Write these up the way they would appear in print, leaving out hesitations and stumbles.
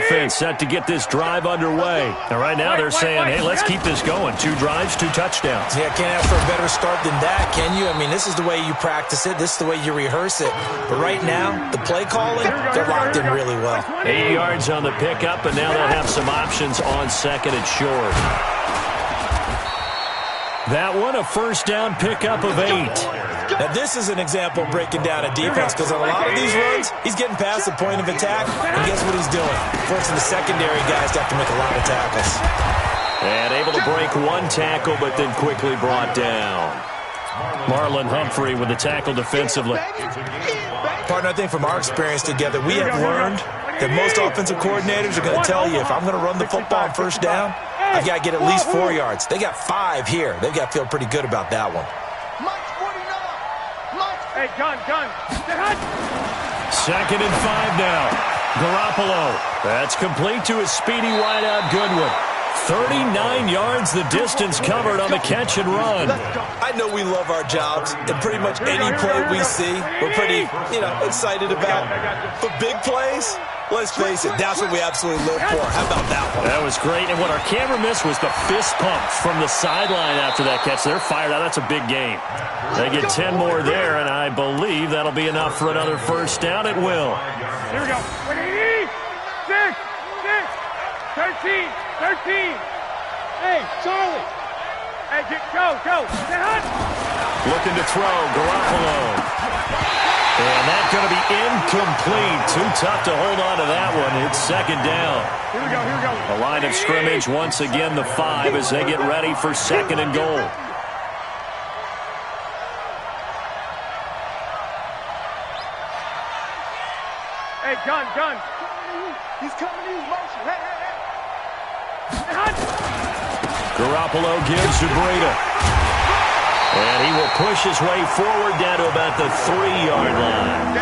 offense set to get this drive underway. And right now they're saying, hey, let's keep this going. 2 drives, 2 touchdowns. Yeah, can't ask for a better start than that, can you? I mean, this is the way you practice it. This is the way you rehearse it. But right now, the play calling, they're locked in really well. 8 yards on the pickup, and now they'll have some options on second and short. That one, a first down pickup of 8. Now, this is an example of breaking down a defense because on a lot of these runs, he's getting past the point of attack, and guess what he's doing? Forcing the secondary guys to have to make a lot of tackles. And able to break 1 tackle, but then quickly brought down. Marlon Humphrey with the tackle defensively. Partner, I think from our experience together, we have learned that most offensive coordinators are going to tell you, if I'm going to run the football on first down, I've got to get at least 4 yards. They got 5 here. They've got to feel pretty good about that one. Hey, gun. Second and 5 now. Garoppolo. That's complete to his speedy wideout Goodwin. 39 yards the distance covered on the catch and run. I know we love our jobs, and pretty much any play we see, we're pretty, excited about. But big plays, let's face it, that's what we absolutely live for. How about that one? That was great, and what our camera missed was the fist pump from the sideline after that catch. They're fired out. That's a big game. They get 10 more there, and I believe that'll be enough for another first down. It will. Here we go. 6, 13. Hey, Charlie. Hey, go. Looking to throw, Garoppolo. And that's going to be incomplete. Too tough to hold on to that one. It's second down. Here we go. The line of scrimmage, once again, the 5 as they get ready for second and goal. Hey, gun. He's coming to use motion. Hey. Garoppolo gives to Breida. And he will push his way forward down to about the 3-yard line.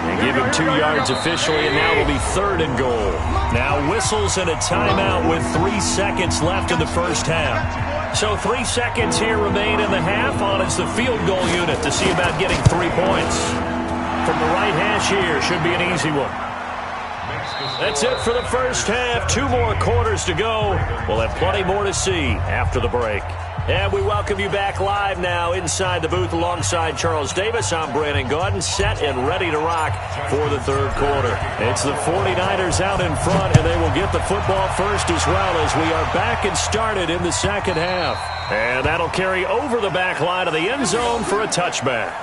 They give him 2 yards officially, and now it'll be third and goal. Now whistles and a timeout with 3 seconds left in the first half. So 3 seconds here remain in the half. On is the field goal unit to see about getting 3 points. From the right hash here, should be an easy one. That's it for the first half. 2 more quarters to go. We'll have plenty more to see after the break. And we welcome you back live now inside the booth alongside Charles Davis. I'm Brandon Gaudin, set and ready to rock for the third quarter. It's the 49ers out in front, and they will get the football first as well as we are back and started in the second half. And that'll carry over the back line of the end zone for a touchback.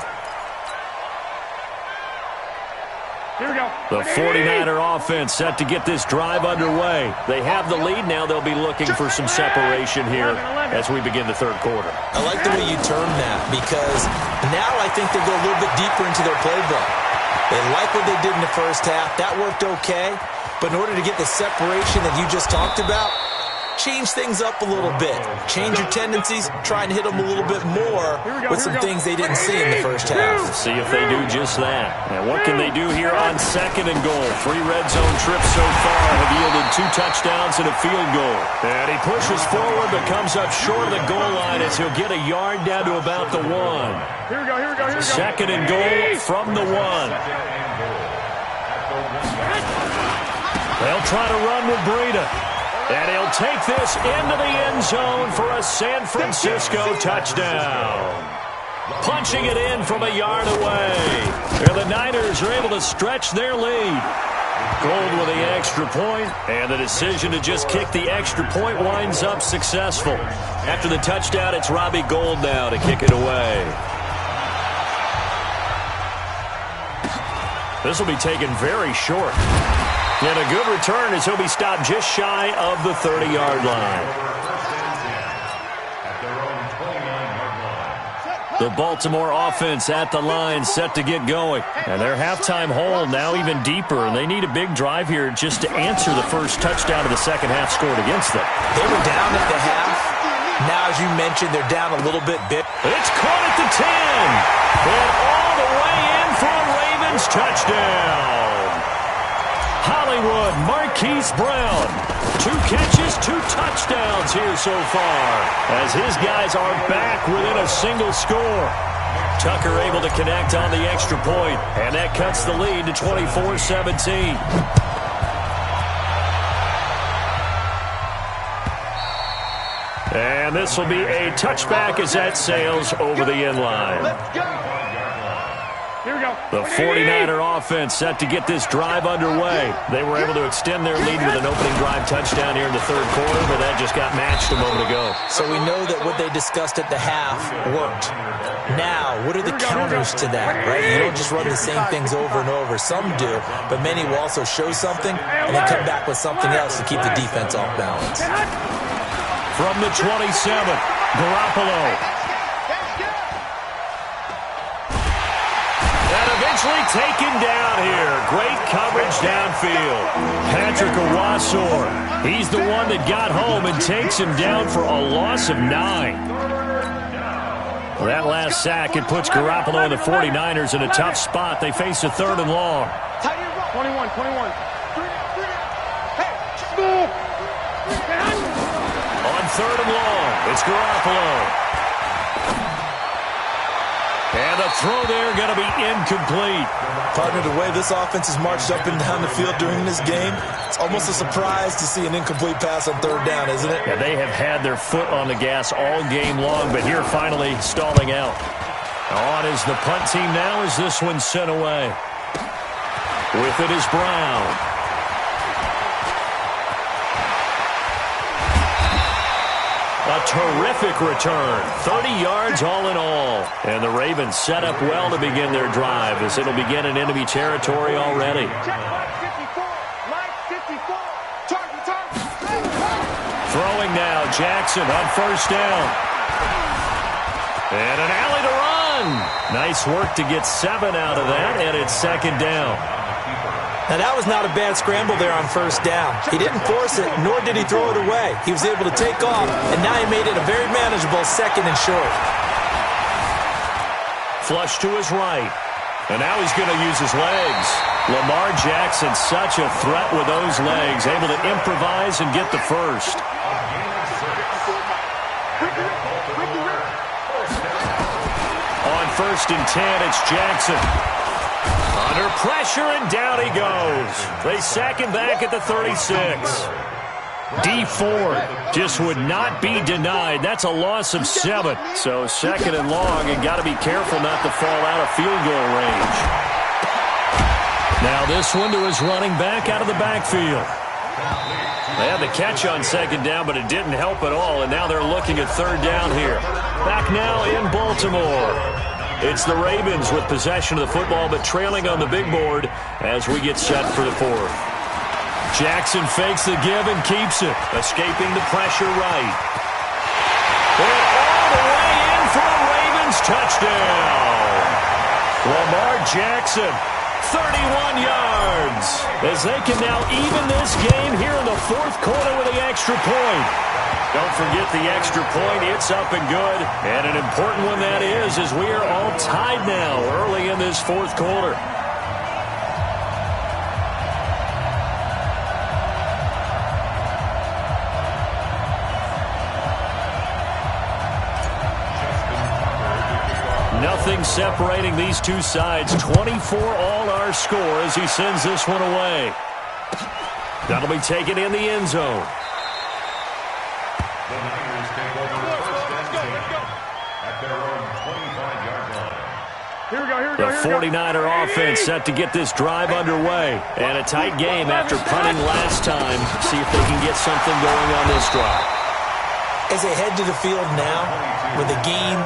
Here we go. The 49er offense set to get this drive underway. They have the lead. Now they'll be looking for some separation here as we begin the third quarter. I like the way you term that because now I think they go a little bit deeper into their playbook. They like what they did in the first half. That worked okay. But in order to get the separation that you just talked about, change things up a little bit. Change your tendencies. Try and hit them a little bit more with some things they didn't see in the first half. See if they do just that. And what can they do here on second and goal? 3 red zone trips so far have yielded 2 touchdowns and a field goal. And he pushes forward but comes up short of the goal line as he'll get a yard down to about the 1. Here we go. Second and goal from the 1. They'll try to run with Breida. And he'll take this into the end zone for a San Francisco touchdown. Punching it in from a yard away. And the Niners are able to stretch their lead. Gold with the extra point, and the decision to just kick the extra point winds up successful. After the touchdown, it's Robbie Gould now to kick it away. This will be taken very short. And a good return as he'll be stopped just shy of the 30-yard line. The Baltimore offense at the line set to get going. And their halftime hole now even deeper. And they need a big drive here just to answer the first touchdown of the second half scored against them. They were down at the half. Now, as you mentioned, they're down a little bit. It's caught at the 10. And all the way in for a Ravens touchdown. Hollywood, Marquise Brown. 2 catches, 2 touchdowns here so far as his guys are back within a single score. Tucker able to connect on the extra point, and that cuts the lead to 24-17. And this will be a touchback as that sails over the end line. Let's go. Here we go. The 49er offense set to get this drive underway. They were able to extend their lead with an opening drive touchdown here in the third quarter, but that just got matched a moment ago. So we know that what they discussed at the half worked. Now, what are the counters to that, right? You don't just run the same things over and over. Some do, but many will also show something and then come back with something else to keep the defense off balance. From the 27, Garoppolo. Eventually taken down here. Great coverage downfield. Patrick Owasor, he's the one that got home and takes him down for a loss of 9. Well, that last sack, it puts Garoppolo and the 49ers in a tough spot. They face a 3rd and long. 21. On 3rd and long, it's Garoppolo. And the throw there going to be incomplete. Partner, the way this offense has marched up and down the field during this game, it's almost a surprise to see an incomplete pass on 3rd down, isn't it? Yeah, they have had their foot on the gas all game long, but here finally stalling out. On is the punt team now as this one's sent away. With it is Brown. A terrific return. 30 yards all in all. And the Ravens set up well to begin their drive as it'll begin in enemy territory already. Throwing now, Jackson on 1st down. And an alley to run. Nice work to get 7 out of that, and it's 2nd down. Now, that was not a bad scramble there on 1st down. He didn't force it, nor did he throw it away. He was able to take off, and now he made it a very manageable 2nd and short. Flush to his right. And now he's going to use his legs. Lamar Jackson, such a threat with those legs, able to improvise and get the first. On 1st and 10, it's Jackson. Under pressure, and down he goes. They sack him back at the 36. D Ford just would not be denied. That's a loss of 7. So 2nd and long, and got to be careful not to fall out of field goal range. Now this one to his running back out of the backfield. They had the catch on 2nd down, but it didn't help at all, and now they're looking at 3rd down here. Back now in Baltimore. It's the Ravens with possession of the football, but trailing on the big board as we get set for the 4th. Jackson fakes the give and keeps it, escaping the pressure right. And all the way in for a Ravens touchdown. Lamar Jackson, 31 yards, as they can now even this game here in the 4th quarter with the extra point. Don't forget the extra point. It's up and good. And an important one that is, as we are all tied now early in this 4th quarter. Nothing separating these two sides. 24 all our score as he sends this one away. That'll be taken in the end zone. The 49er offense set to get this drive underway. And a tight game after punting last time. See if they can get something going on this drive. As they head to the field now, with the game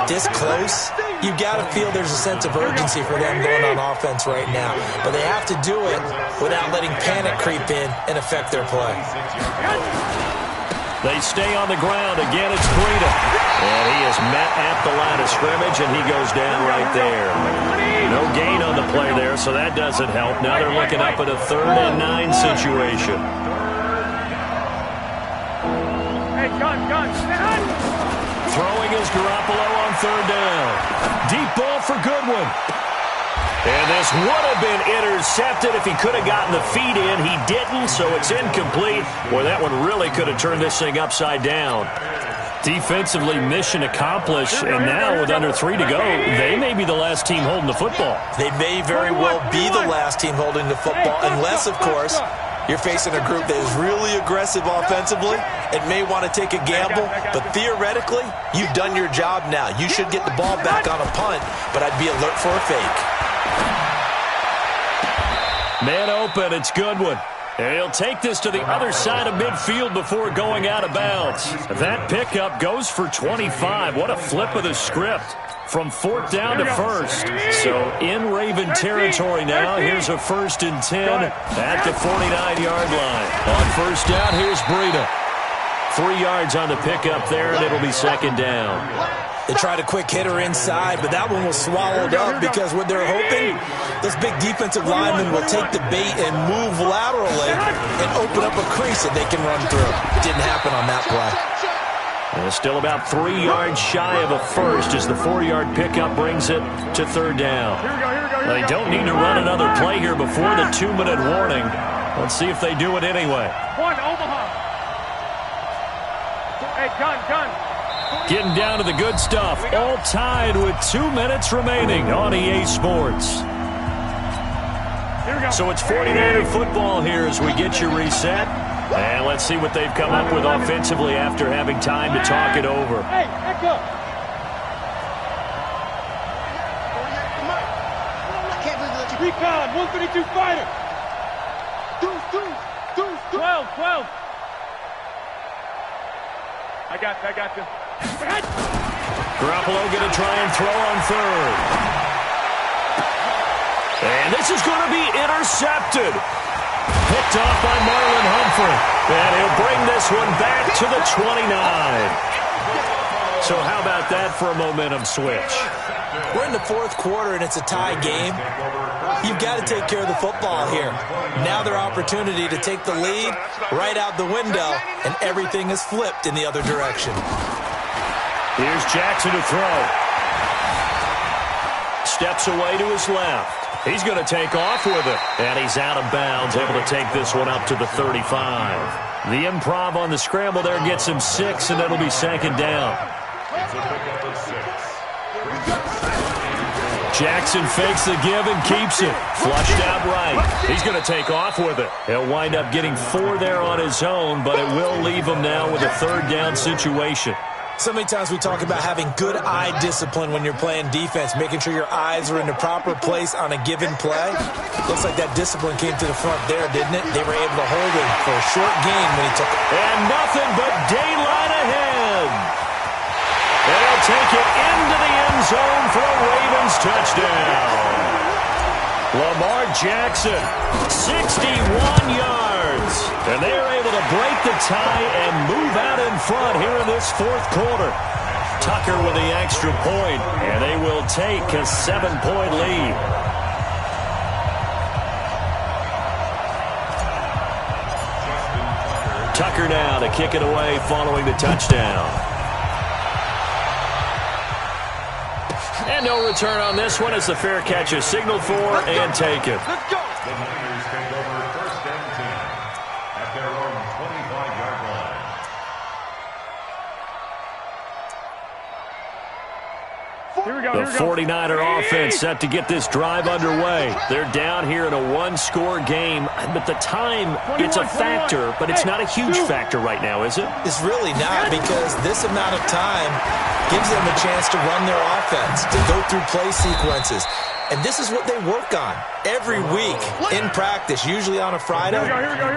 this close, you've got to feel there's a sense of urgency for them going on offense right now. But they have to do it without letting panic creep in and affect their play. They stay on the ground. Again, it's Breida. And he is met at the line of scrimmage, and he goes down right there. No gain on the play there, so that doesn't help. Now they're looking up at a 3rd and 9 situation. Hey, gun. Throwing is Garoppolo on 3rd down. Deep ball for Goodwin. And this would have been intercepted if he could have gotten the feet in. He didn't, so it's incomplete. Boy, that one really could have turned this thing upside down. Defensively, mission accomplished, and now with under 3 to go, they may be the last team holding the football. They may very well be the last team holding the football, unless, of course, You're facing a group that is really aggressive offensively and may want to take a gamble, but theoretically, you've done your job now. You should get the ball back on a punt, but I'd be alert for a fake. Man open, it's Goodwin. And he'll take this to the other side of midfield before going out of bounds. That pickup goes for 25. What a flip of the script. From 4th down to 1st. So in Raven territory now. Here's a 1st and 10 at the 49-yard line. On 1st down, here's Breida. 3 yards on the pickup there, and it'll be 2nd down. They tried a quick hitter inside, but that one was swallowed up because what they're hoping, this big defensive lineman will take the bait and move laterally and open up a crease that they can run through. Didn't happen on that play. And still about 3 yards shy of a first as the 4-yard pickup brings it to 3rd down. They don't need to run another play here before the 2-minute warning. Let's see if they do it anyway. One, Omaha. Hey, gun. Getting down to the good stuff. All tied with 2 minutes remaining on EA Sports. So it's 49er football here as we get you reset. And let's see what they've come up with offensively after having time to talk it over. Hey, back up. Recon, 132 fighter. 12. I got you. Garoppolo going to try and throw on 3rd. And this is going to be intercepted. Picked off by Marlon Humphrey. And he'll bring this one back to the 29. So how about that for a momentum switch? We're in the 4th quarter, and it's a tie game. You've got to take care of the football here. Now their opportunity to take the lead right out the window, and everything is flipped in the other direction. Here's Jackson to throw. Steps away to his left. He's going to take off with it. And he's out of bounds, able to take this one up to the 35. The improv on the scramble there gets him 6, and it'll be 2nd down. Jackson fakes the give and keeps it. Flushed out right. He's going to take off with it. He'll wind up getting 4 there on his own, but it will leave him now with a 3rd down situation. So many times we talk about having good eye discipline when you're playing defense, making sure your eyes are in the proper place on a given play. Looks like that discipline came to the front there, didn't it? They were able to hold him for a short gain when he took it. And nothing but daylight ahead. They'll take it into the end zone for a Ravens touchdown. Lamar Jackson, 61 yards. And they are able to break the tie and move out in front here in this 4th quarter. Tucker with the extra point, and they will take a 7-point lead. Tucker now to kick it away following the touchdown. And no return on this one as the fair catch is signaled for and taken. Let's go. The Niners take over 1st and 10 at their own 25-yard line. Here we go. The 49er offense set to get this drive underway. They're down here in a 1-score game, but the time, it's a factor, but it's not a huge factor right now, is it? It's really not, because this amount of time gives them a chance to run their offense, to go through play sequences. And this is what they work on every week in practice, usually on a Friday.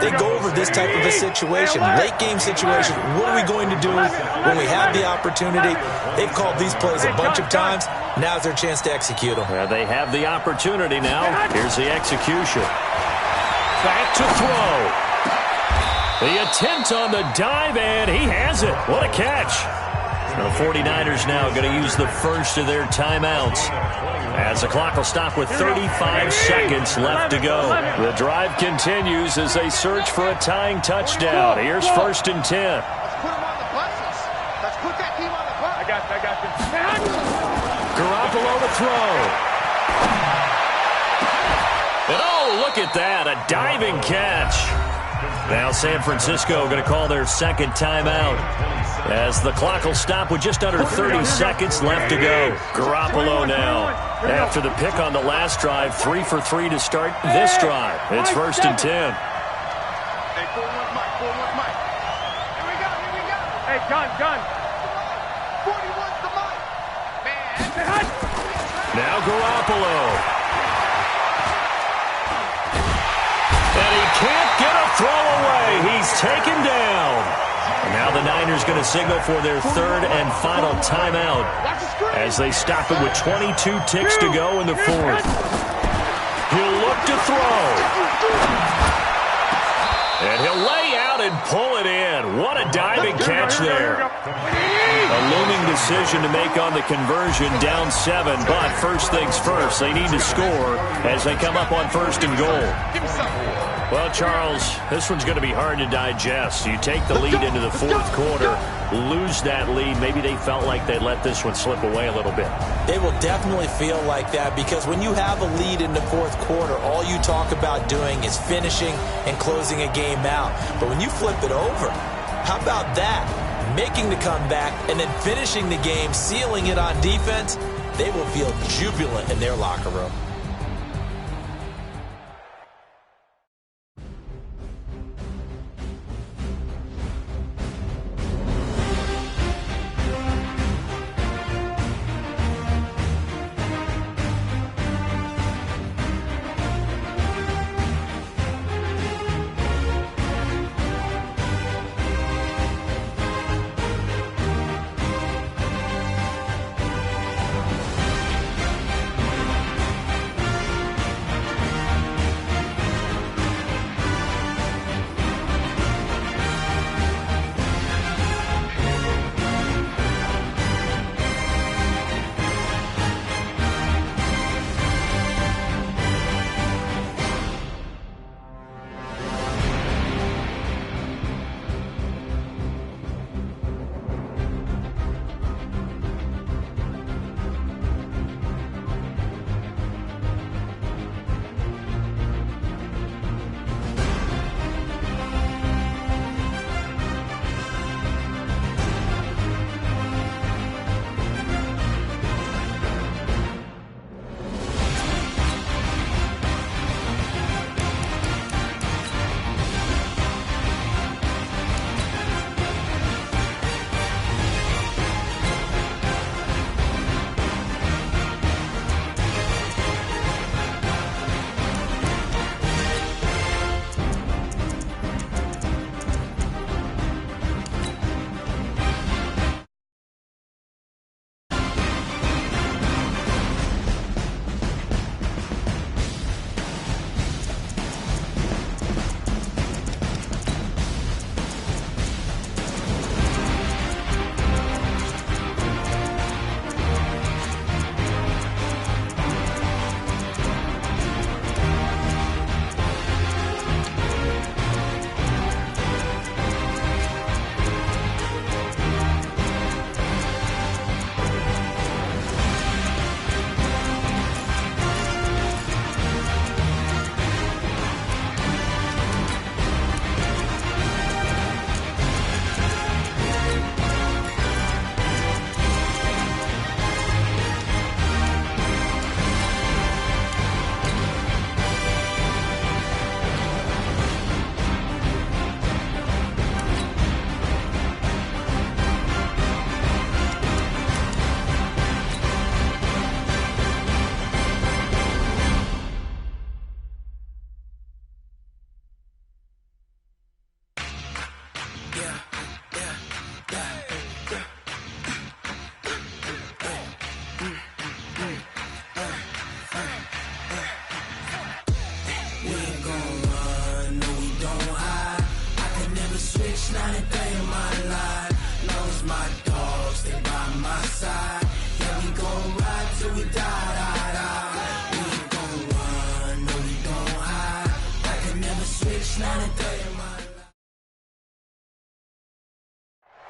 They go over this type of a situation, late game situation. What are we going to do when we have the opportunity? They've called these plays a bunch of times. Now's their chance to execute them. They have the opportunity now. Here's the execution. Back to throw. The attempt on the dive, and he has it. What a catch. The 49ers now going to use the first of their timeouts, as the clock will stop with 35 seconds left to go. The drive continues as they search for a tying touchdown. Here's 1st and 10. Let's put them on the buses. Let's put that team on the bus. I got you. Garoppolo to throw. And oh, look at that, a diving catch. Now San Francisco going to call their 2nd timeout, as the clock will stop with just under 30 seconds left to go. Garoppolo now, after the pick on the last drive, 3 for 3 to start this drive. It's 1st and 10. 4-1 Mike. Here we go. Hey, gun. 41's the Mike. Man. Now Garoppolo. And he can't get a throw away. He's taken down. And now the Niners going to signal for their third and final timeout as they stop it with 22 ticks to go in the fourth. He'll look to throw. And he'll lay out and pull it in. What a diving catch there. A looming decision to make on the conversion, down 7. But first things first, they need to score as they come up on first and goal. Well, Charles, this one's going to be hard to digest. You take the lead into the fourth quarter, lose that lead. Maybe they felt like they let this one slip away a little bit. They will definitely feel like that because when you have a lead in the fourth quarter, all you talk about doing is finishing and closing a game out. But when you flip it over, how about that? Making the comeback and then finishing the game, sealing it on defense, they will feel jubilant in their locker room.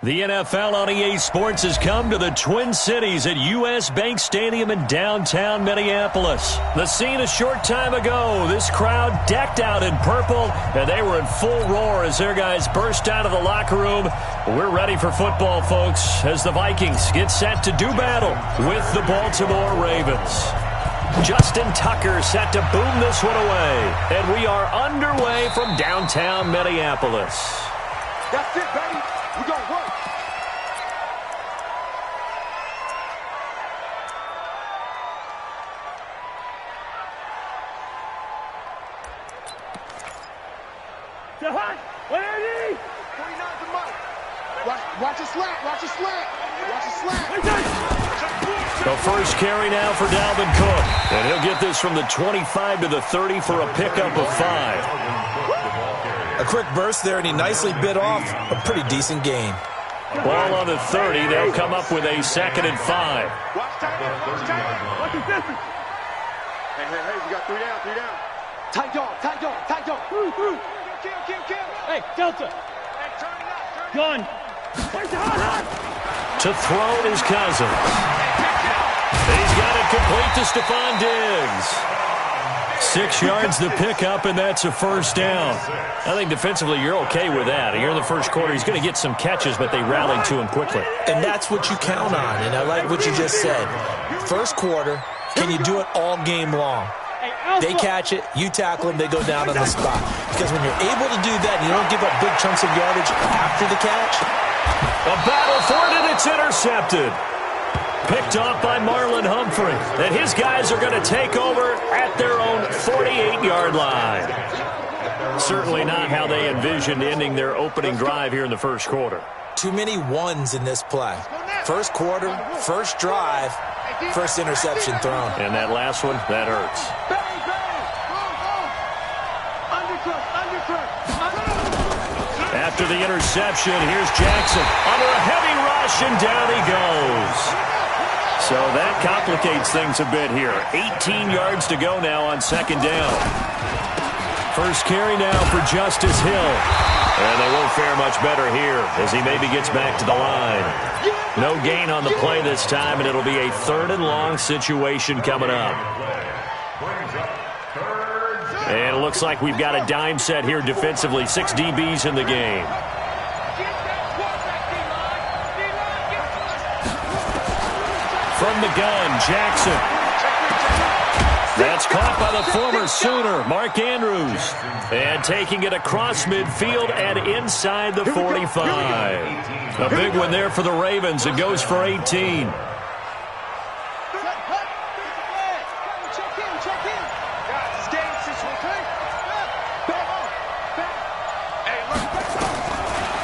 The NFL on EA Sports has come to the Twin Cities at U.S. Bank Stadium in downtown Minneapolis. The scene a short time ago, this crowd decked out in purple, and they were in full roar as their guys burst out of the locker room. We're ready for football, folks, as the Vikings get set to do battle with the Baltimore Ravens. Justin Tucker set to boom this one away. And we are underway from downtown Minneapolis. That's it, baby. We're going to work. The hot. Where are you? 49's the mark. Watch a slant. Watch a slant. Watch a slant. The first carry now for Dalvin Cook. And he'll get this from the 25 to the 30 for a pickup of 5. A quick burst there, and he nicely bit off a pretty decent gain. Ball on the 30. They'll come up with a 2nd and 5. Watch tight end. Watch tight end. Watch his distance. Hey, we got 3 down, 3 down. Tight dog, tight dog, tight dog. Kill. Hey, Delta. Hey, turn it up. Gun. Where's the hot? To throw his Cousins. He's got it complete to Stephon Diggs. 6 yards the pickup, and that's a first down. I think defensively you're okay with that. Here in the first quarter, he's going to get some catches, but they rallied to him quickly. And that's what you count on, and I like what you just said. First quarter, can you do it all game long? They catch it, you tackle them, they go down on the spot. Because when you're able to do that, you don't give up big chunks of yardage after the catch. A battle for it, and it's intercepted. Picked off by Marlon Humphrey. And his guys are going to take over at their own 48-yard line. Certainly not how they envisioned ending their opening drive here in the first quarter. Too many ones in this play. First quarter, first drive, first interception thrown. And that last one, that hurts. After the interception, here's Jackson under a heavy rush, and down he goes. So that complicates things a bit here. 18 yards to go now on 2nd down. First carry now for Justice Hill. And they won't fare much better here as he maybe gets back to the line. No gain on the play this time, and it'll be a 3rd and long situation coming up. And it looks like we've got a dime set here defensively. 6 DBs in the game. From the gun, Jackson. That's caught by the former Sooner, Mark Andrews. And taking it across midfield and inside the 45. A big one there for the Ravens. It goes for 18.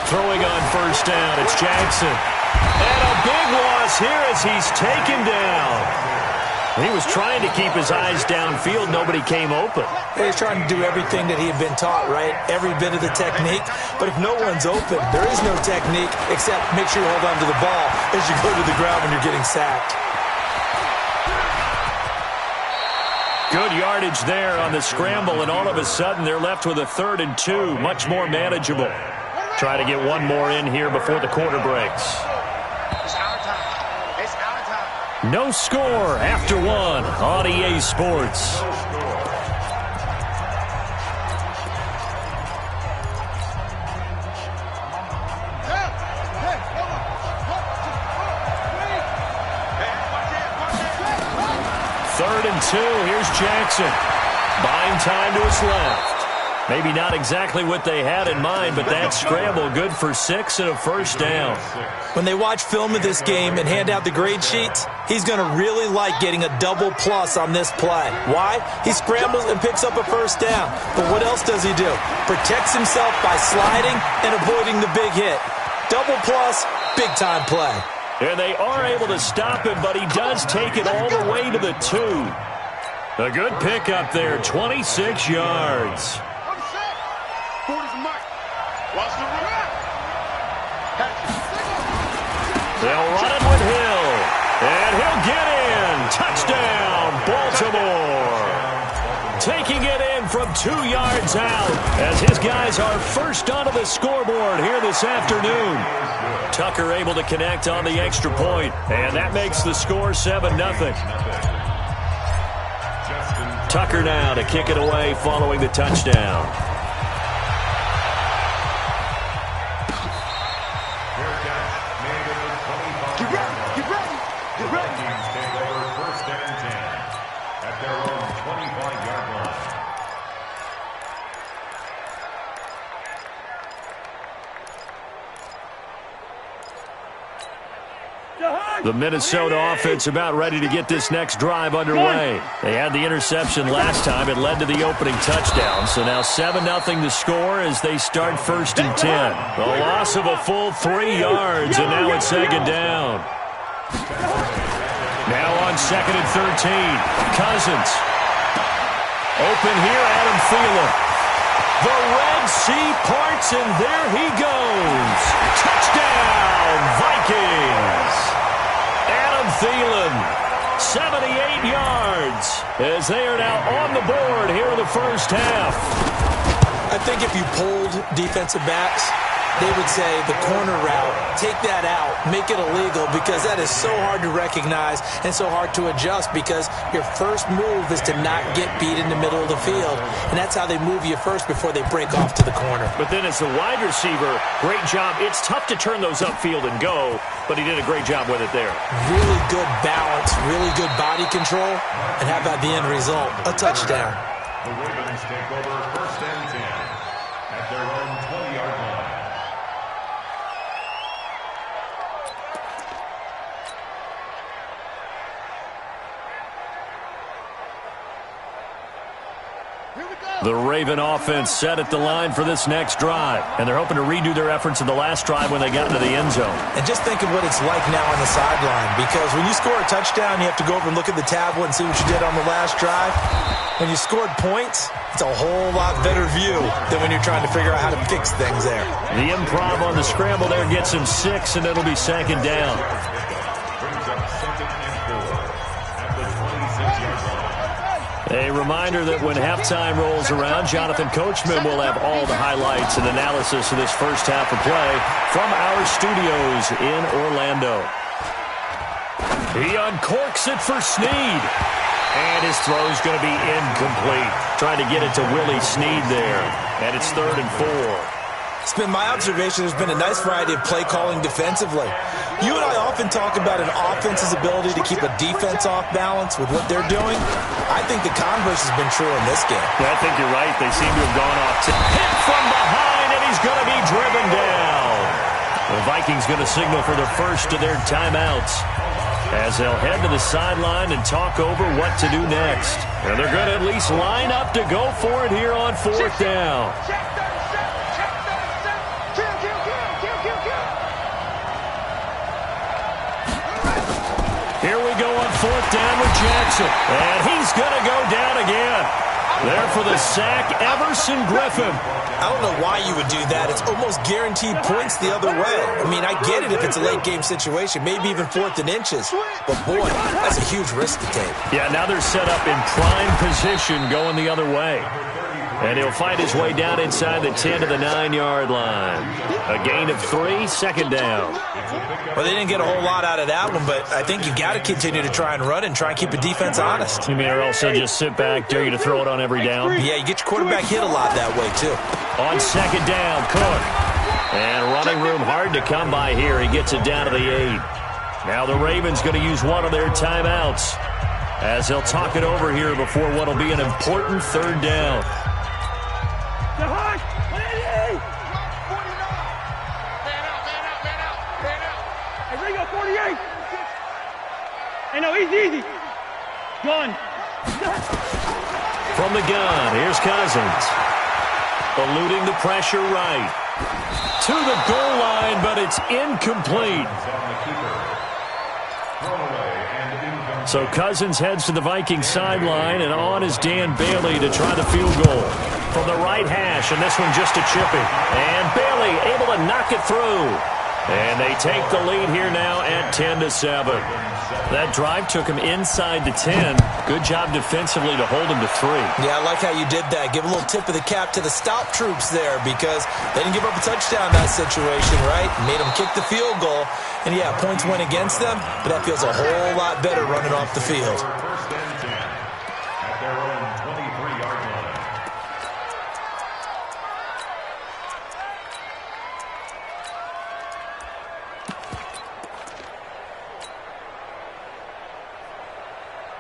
Throwing on first down, it's Jackson. And a big loss here as he's taken down. He was trying to keep his eyes downfield. Nobody came open. He was trying to do everything that he had been taught, right? Every bit of the technique. But if no one's open, there is no technique except make sure you hold on to the ball as you go to the ground when you're getting sacked. Good yardage there on the scramble, and all of a sudden they're left with a 3rd and 2. Much more manageable. Try to get one more in here before the quarter breaks. It's our time. It's our time. No score after 1 on EA Sports. Third and 2. Here's Jackson. Buying time to his left. Maybe not exactly what they had in mind, but that scramble good for 6 and a first down. When they watch film of this game and hand out the grade sheets, he's going to really like getting a double plus on this play. Why? He scrambles and picks up a first down. But what else does he do? Protects himself by sliding and avoiding the big hit. Double plus, big time play. And they are able to stop him, but he does take it all the way to the 2. A good pickup there, 26 yards. They'll run it with Hill. And he'll get in. Touchdown, Baltimore. Taking it in from 2 yards out as his guys are first onto the scoreboard here this afternoon. Tucker able to connect on the extra point, and that makes the score 7-0. Tucker now to kick it away following the touchdown. The Minnesota offense about ready to get this next drive underway. They had the interception last time. It led to the opening touchdown. So now 7-0 to score as they start 1st and 10. The loss of a full 3 yards, and now it's 2nd down. Now on 2nd and 13. Cousins. Open here, Adam Thielen. The Red Sea parts, and there he goes. Touchdown, Vikings. Adam Thielen, 78 yards, as they are now on the board here in the first half. I think if you polled defensive backs, they would say the corner route, take that out, make it illegal, because that is so hard to recognize and so hard to adjust, because your first move is to not get beat in the middle of the field, and that's how they move you first before they break off to the corner. But then as a wide receiver, great job. It's tough to turn those upfield and go, but he did a great job with it there. Really good balance, really good body control, and how about the end result? A touchdown. The Ravens take over 1st and 10 at their own 20-yard line. The Raven offense set at the line for this next drive, and they're hoping to redo their efforts in the last drive when they got into the end zone. And just think of what it's like now on the sideline, because when you score a touchdown, you have to go over and look at the tablet and see what you did on the last drive. When you scored points, it's a whole lot better view than when you're trying to figure out how to fix things there. The improv on the scramble there gets him 6, and it'll be 2nd down. Brings up 2nd and 4 at the 26-yard line. A reminder that when halftime rolls around, Jonathan Coachman will have all the highlights and analysis of this first half of play from our studios in Orlando. He uncorks it for Snead. And his throw's going to be incomplete. Trying to get it to Willie Snead there. And it's 3rd and 4. It's been my observation there's been a nice variety of play calling defensively. You and I often talk about an offense's ability to keep a defense off balance with what they're doing. I think the converse has been true in this game. Yeah, I think you're right. They seem to have gone off to hit from behind, and he's going to be driven down. The Vikings going to signal for the first of their timeouts as they'll head to the sideline and talk over what to do next. And they're going to at least line up to go for it here on 4th down. Here we go on 4th down with Jackson. And he's going to go down again. There for the sack, Everson Griffin. I don't know why you would do that. It's almost guaranteed points the other way. I mean, I get it if it's a late-game situation, maybe even 4th and inches. But, boy, that's a huge risk to take. Yeah, now they're set up in prime position going the other way. And he'll fight his way down inside the 10 to the 9-yard line. A gain of 3, 2nd down. Well, they didn't get a whole lot out of that one, but I think you've got to continue to try and run and try and keep the defense honest. You mean or else they'll just sit back, dare you to throw it on every down? Yeah, you get your quarterback hit a lot that way, too. On 2nd down, Cook. And running room hard to come by here. He gets it down to the 8. Now the Ravens going to use one of their timeouts as they'll talk it over here before what will be an important 3rd down. Hey, no, easy. Gun. From the gun, here's Cousins. Eluding the pressure right. To the goal line, but it's incomplete. So Cousins heads to the Vikings sideline, and on is Dan Bailey to try the field goal. From the right hash, and this one just a chipping. And Bailey able to knock it through. And they take the lead here now at 10-7. That drive took him inside the 10. Good job defensively to hold him to 3. Yeah, I like how you did that. Give a little tip of the cap to the stop troops there, because they didn't give up a touchdown in that situation, right? Made them kick the field goal. And, yeah, points went against them, but that feels a whole lot better running off the field.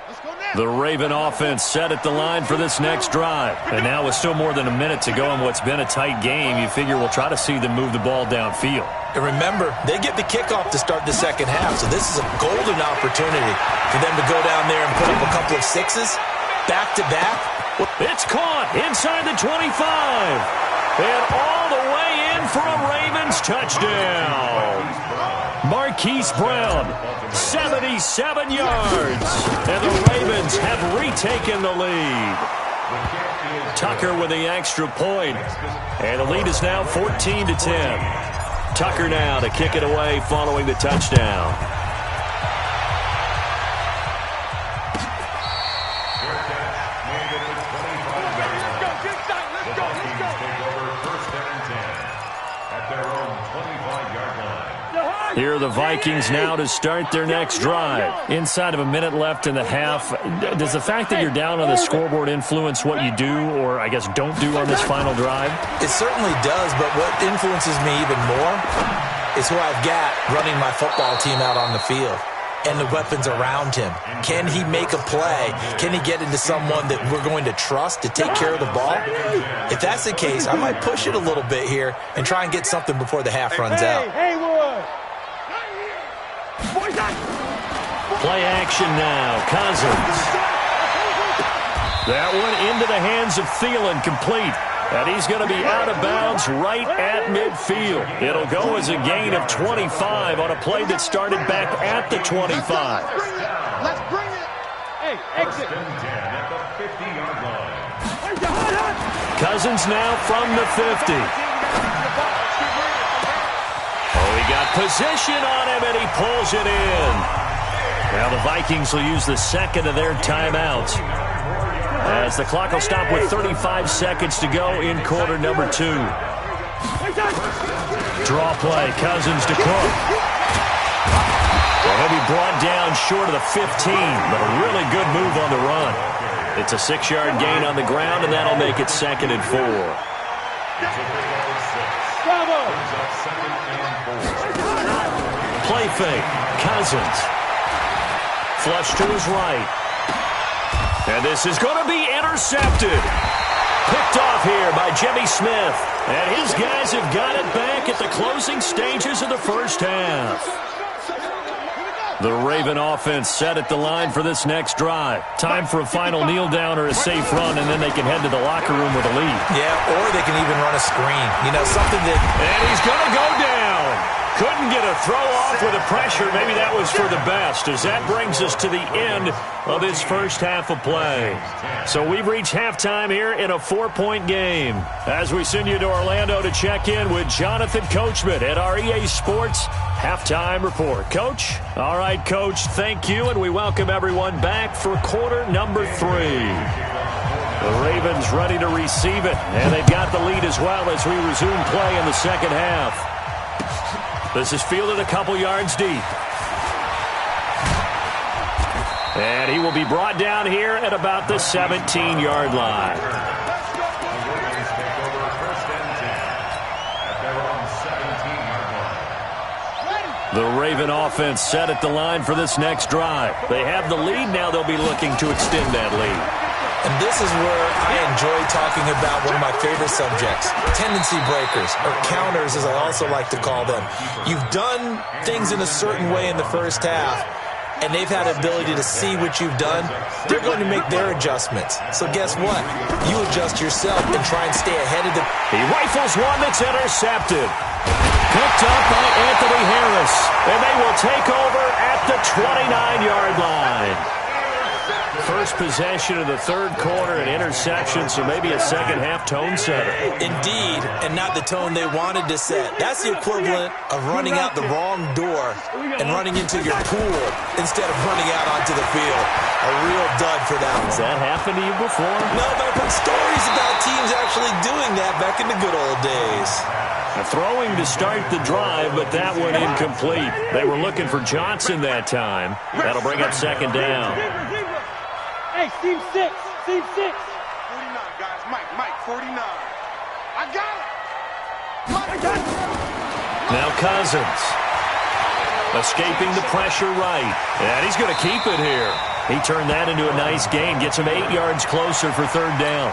Let's go now. The Raven offense set at the line for this next drive. And now with still more than a minute to go in what's been a tight game, you figure we'll try to see them move the ball downfield. And remember, they get the kickoff to start the second half, so this is a golden opportunity for them to go down there and put up a couple of sixes back-to-back. It's caught inside the 25. And all the way in for a Ravens touchdown. Marquise Brown, 77 yards. And the Ravens have retaken the lead. Tucker with the extra point. And the lead is now 14-10. Tucker now to kick it away following the touchdown. Here are the Vikings now to start their next drive. Inside of a minute left in the half. Does the fact that you're down on the scoreboard influence what you do or, I guess, don't do on this final drive? It certainly does, but what influences me even more is who I've got running my football team out on the field and the weapons around him. Can he make a play? Can he get into someone that we're going to trust to take care of the ball? If that's the case, I might push it a little bit here and try and get something before the half runs out. Play action now. Cousins. That one into the hands of Thielen, complete. And he's going to be out of bounds right at midfield. It'll go as a gain of 25 on a play that started back at the 25. Let's bring it. Hey, exit. At the 50-yard line. Cousins now from the 50. Oh, he got position on him, and he pulls it in. Now the Vikings will use the second of their timeouts, as the clock will stop with 35 seconds to go in quarter number 2. Draw play, Cousins to Cook. Well, he'll be brought down short of the 15, but a really good move on the run. It's a 6-yard gain on the ground, and that'll make it 2nd and 4. Play fake, Cousins. Flush to his right. And this is going to be intercepted. Picked off here by Jimmy Smith. And his guys have got it back at the closing stages of the first half. The Raven offense set at the line for this next drive. Time for a final kneel down or a safe run, and then they can head to the locker room with a lead. Yeah, or they can even run a screen. You know, something that... And he's going to go down. Couldn't get a throw off with the pressure. Maybe that was for the best, as that brings us to the end of this first half of play. So we've reached halftime here in a 4-point game, as we send you to Orlando to check in with Jonathan Coachman at our EA Sports Halftime Report. Coach? All right, Coach, thank you, and we welcome everyone back for quarter number 3. The Ravens ready to receive it, and they've got the lead as well as we resume play in the second half. This is fielded a couple yards deep. And he will be brought down here at about the 17-yard line. The Raven offense set at the line for this next drive. They have the lead. Now they'll be looking to extend that lead. And this is where I enjoy talking about one of my favorite subjects, tendency breakers, or counters as I also like to call them. You've done things in a certain way in the first half, and they've had the ability to see what you've done. They're going to make their adjustments. So guess what? You adjust yourself and try and stay ahead of the... He rifles one that's intercepted. Picked up by Anthony Harris, and they will take over at the 29-yard line. First possession of the third quarter, an interception, so maybe a second-half tone setter. Indeed, and not the tone they wanted to set. That's the equivalent of running out the wrong door and running into your pool instead of running out onto the field. A real dud for that one. Has that happened to you before? No, but I've heard stories about teams actually doing that back in the good old days. Throwing to start the drive, but that one incomplete. They were looking for Johnson that time. That'll bring up second down. Hey, team 6. 49, guys. Mike, 49. I got it. Now Cousins. Escaping the pressure right. And he's going to keep it here. He turned that into a nice gain. Gets him 8 yards closer for third down.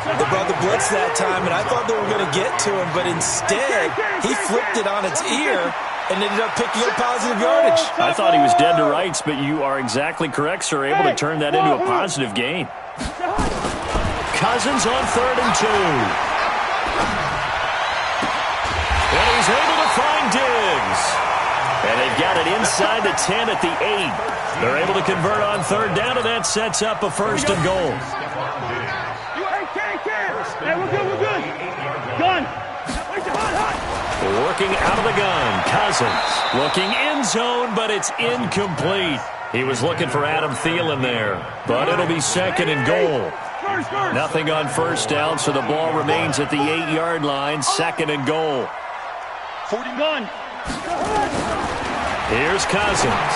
They brought the blitz that time, and I thought they were going to get to him, but instead he flipped it on its ear and ended up picking up positive yardage. I thought he was dead to rights, but you are exactly correct, sir. Able to turn that into a positive gain. Cousins on 3rd and 2. And he's able to find Diggs. And they've got it inside the 10 at the 8. They're able to convert on 3rd down, and that sets up a 1st and goal. Hey, we're good. Gun. Working out of the gun. Cousins looking end zone, but it's incomplete. He was looking for Adam Thielen there, but it'll be 2nd and goal. Nothing on 1st down, so the ball remains at the 8-yard line, 2nd and goal. 40 gun. Here's Cousins.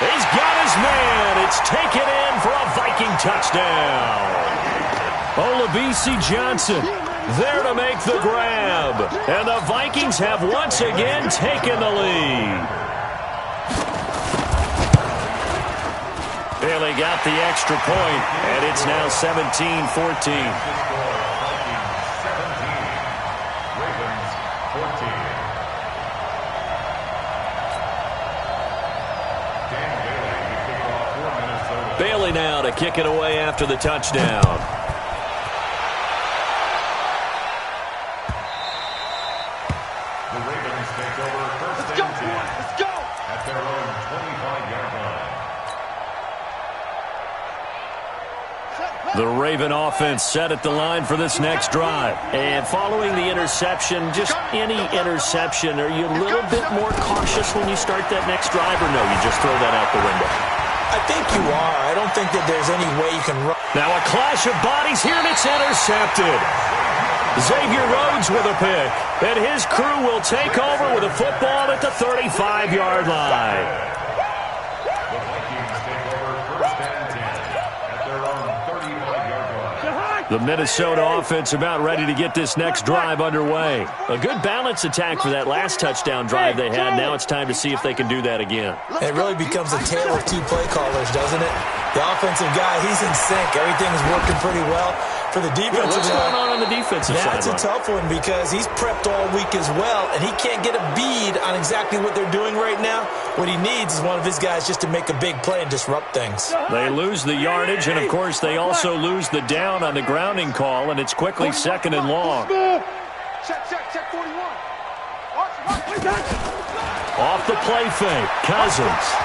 He's got his man. It's taken in for a Viking touchdown. Olabisi Johnson there to make the grab. And the Vikings have once again taken the lead. Bailey got the extra point, and it's now 17-14. Bailey now to kick it away after the touchdown. The Raven offense set at the line for this next drive. And following the interception, just any interception, are you a little bit more cautious when you start that next drive, or no, you just throw that out the window? I think you are. I don't think that there's any way you can run. Now a clash of bodies here, and it's intercepted. Xavier Rhodes with a pick, and his crew will take over with a football at the 35-yard line. The Minnesota offense about ready to get this next drive underway. A good balance attack for that last touchdown drive they had. Now it's time to see if they can do that again. It really becomes a tale of 2 play callers, doesn't it? The offensive guy, he's in sync. Everything's working pretty well. For the defensive What's going on the defensive side? That's a tough one because he's prepped all week as well, and he can't get a bead on exactly what they're doing right now. What he needs is one of his guys just to make a big play and disrupt things. They lose the yardage, and, of course, they also lose the down on the grounding call, and it's quickly 2nd and long. Check 41. Off the play fake, Cousins.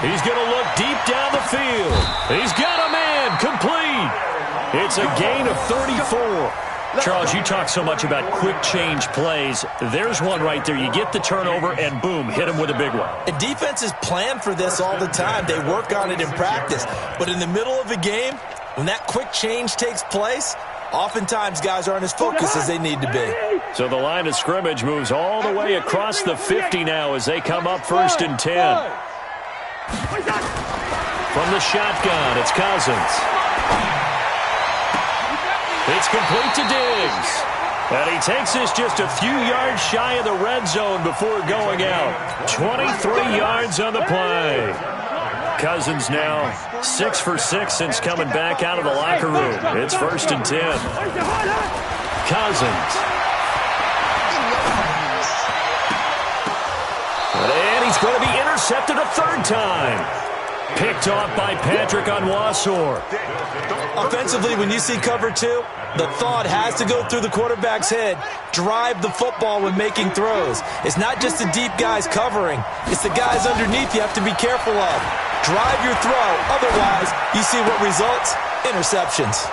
He's going to look deep down the field. He's got a man, complete. It's a gain of 34. Charles, you talk so much about quick change plays. There's one right there. You get the turnover, and boom, hit him with a big one. And defenses plan for this all the time. They work on it in practice. But in the middle of a game, when that quick change takes place, oftentimes guys aren't as focused as they need to be. So the line of scrimmage moves all the way across the 50 now as they come up 1st and 10. From the shotgun, it's Cousins. It's complete to Diggs. And he takes this just a few yards shy of the red zone before going out. 23 yards on the play. Cousins now 6 for 6 since coming back out of the locker room. It's 1st and 10. Cousins. And he's going to be intercepted a 3rd time. Picked off by Patrick Onwuasor. Offensively, when you see cover 2, the thought has to go through the quarterback's head. Drive the football when making throws. It's not just the deep guys covering. It's the guys underneath you have to be careful of. Drive your throw. Otherwise, you see what results? Interceptions.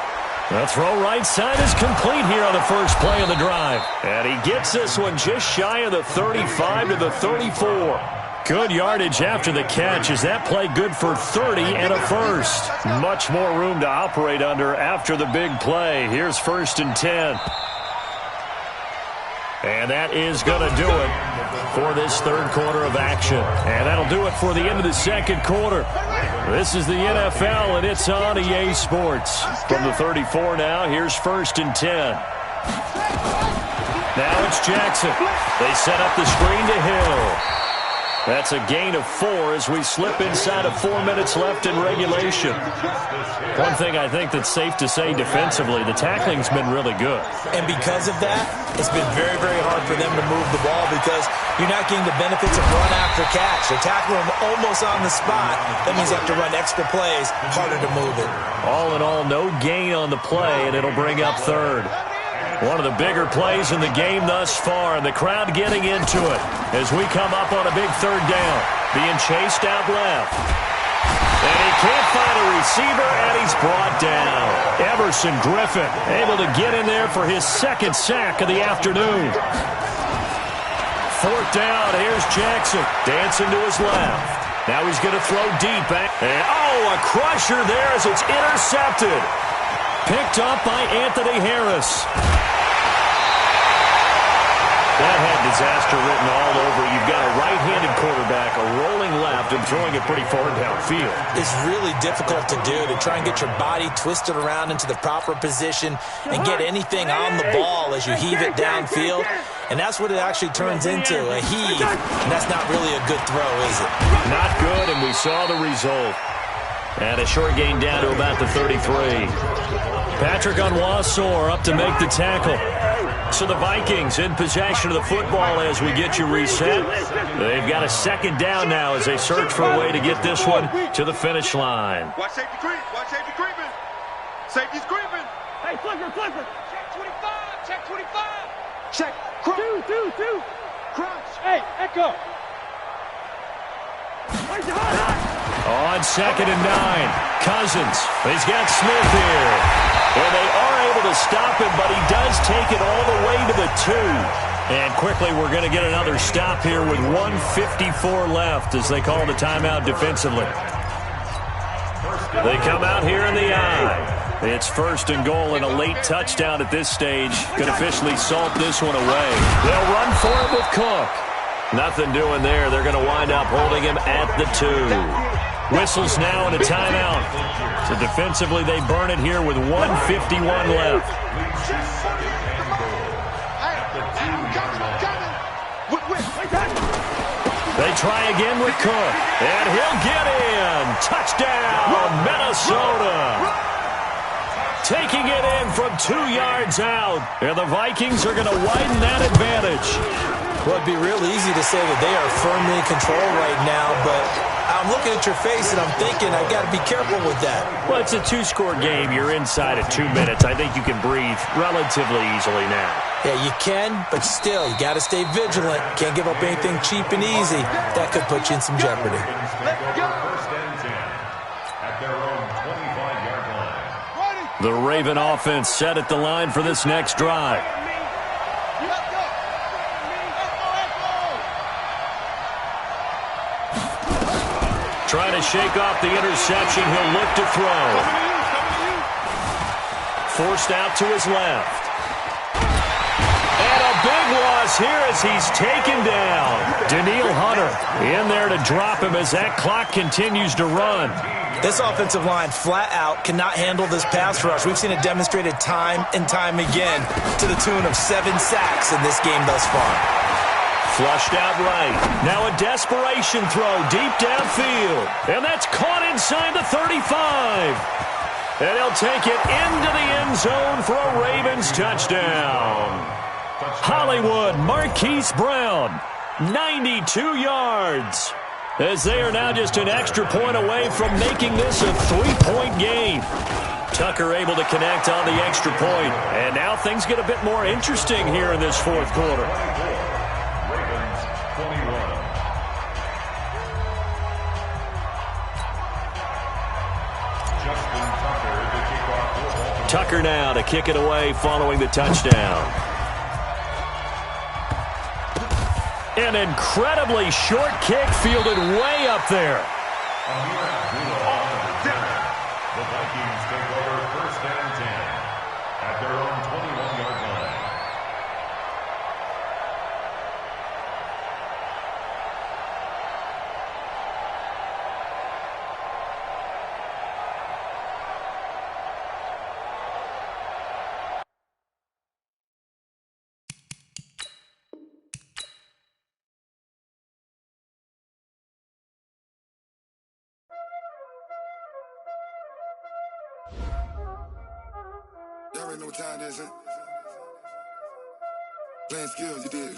The throw right side is complete here on the first play of the drive. And he gets this one just shy of the 35 to the 34. Good yardage after the catch. Is that play good for 30 and a 1st? Much more room to operate under after the big play. Here's 1st and 10. And that is going to do it for this 3rd quarter of action. And that'll do it for the end of the 2nd quarter. This is the NFL, and it's on EA Sports. From the 34 now, here's 1st and 10. Now it's Jackson. They set up the screen to Hill. That's a gain of 4 as we slip inside of 4 minutes left in regulation. One thing I think that's safe to say defensively, the tackling's been really good. And because of that, it's been very, very hard for them to move the ball because you're not getting the benefits of run after catch. They're tackling them almost on the spot. That means you have to run extra plays, harder to move it. All in all, no gain on the play, and it'll bring up third. One of the bigger plays in the game thus far, and the crowd getting into it as we come up on a big third down. Being chased out left. And he can't find a receiver, and he's brought down. Everson Griffin able to get in there for his second sack of the afternoon. Fourth down, here's Jackson. Dancing to his left. Now he's going to throw deep. And, a crusher there as it's intercepted. Picked up by Anthony Harris. That had disaster written all over. You've got a right-handed quarterback, a rolling left, and throwing it pretty far downfield. It's really difficult to do, to try and get your body twisted around into the proper position and get anything on the ball as you heave it downfield. And that's what it actually turns into, a heave. And that's not really a good throw, is it? Not good, and we saw the result. And a short gain down to about the 33. Patrick Onwuasor up to make the tackle. So the Vikings in possession of the football as we get you reset. They've got a second down now as they search for a way to get this one to the finish line. Watch safety creep. Watch safety creeping. Safety's creeping. Hey, flipper. Check 25. Check 25. Check. Two. Crouch. Hey, echo. On 2nd and 9. Cousins. He's got Smith here. And they are able to stop him, but he does take it all the way to the 2. And quickly we're going to get another stop here with 1:54 left as they call the timeout defensively. They come out here in the eye. It's 1st and goal and a late touchdown at this stage. Could officially salt this one away. They'll run for it with Cook. Nothing doing there. They're going to wind up holding him at the 2. Whistles now and a timeout. So defensively, they burn it here with 1:51 left. They try again with Cook. And he'll get in. Touchdown, Minnesota. Taking it in from 2 yards out. And the Vikings are going to widen that advantage. Well, it'd be real easy to say that they are firmly in control right now, but I'm looking at your face and I'm thinking I've got to be careful with that. Well, it's a 2-score game. You're inside of 2 minutes. I think you can breathe relatively easily now. Yeah, you can, but still, you got to stay vigilant. Can't give up anything cheap and easy. That could put you in some jeopardy. The Raven offense set at the line for this next drive. Trying to shake off the interception. He'll look to throw. Forced out to his left. And a big loss here as he's taken down. Daniil Hunter in there to drop him as that clock continues to run. This offensive line flat out cannot handle this pass rush. We've seen it demonstrated time and time again to the tune of 7 sacks in this game thus far. Flushed out right. Now a desperation throw deep downfield. And that's caught inside the 35. And he'll take it into the end zone for a Ravens touchdown. Hollywood Marquise Brown, 92 yards. As they are now just an extra point away from making this a 3-point game. Tucker able to connect on the extra point. And now things get a bit more interesting here in this 4th quarter. Tucker now to kick it away following the touchdown. An incredibly short kick fielded way up there. Y'all already know what time it is, huh? Playing skills, you did.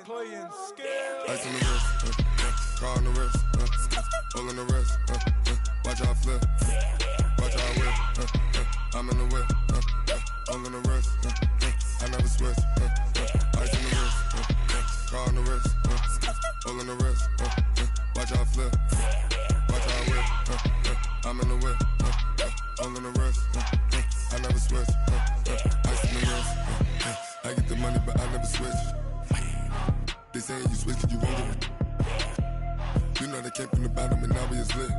Playing skills. Ice on the wrist, car on the wrist, hole in the wrist, watch how I flip, watch how I whip, I'm in the whip, hole in the wrist, I never switch, ice on the wrist, car on the wrist, hole in the wrist, watch how I flip, watch how I whip, I'm in the whip, hole in the wrist, I never switch, ice on the wrist, I get the money but I never switch. They saying you switch 'cause you won't get it. You know they came from the bottom and now we is lit.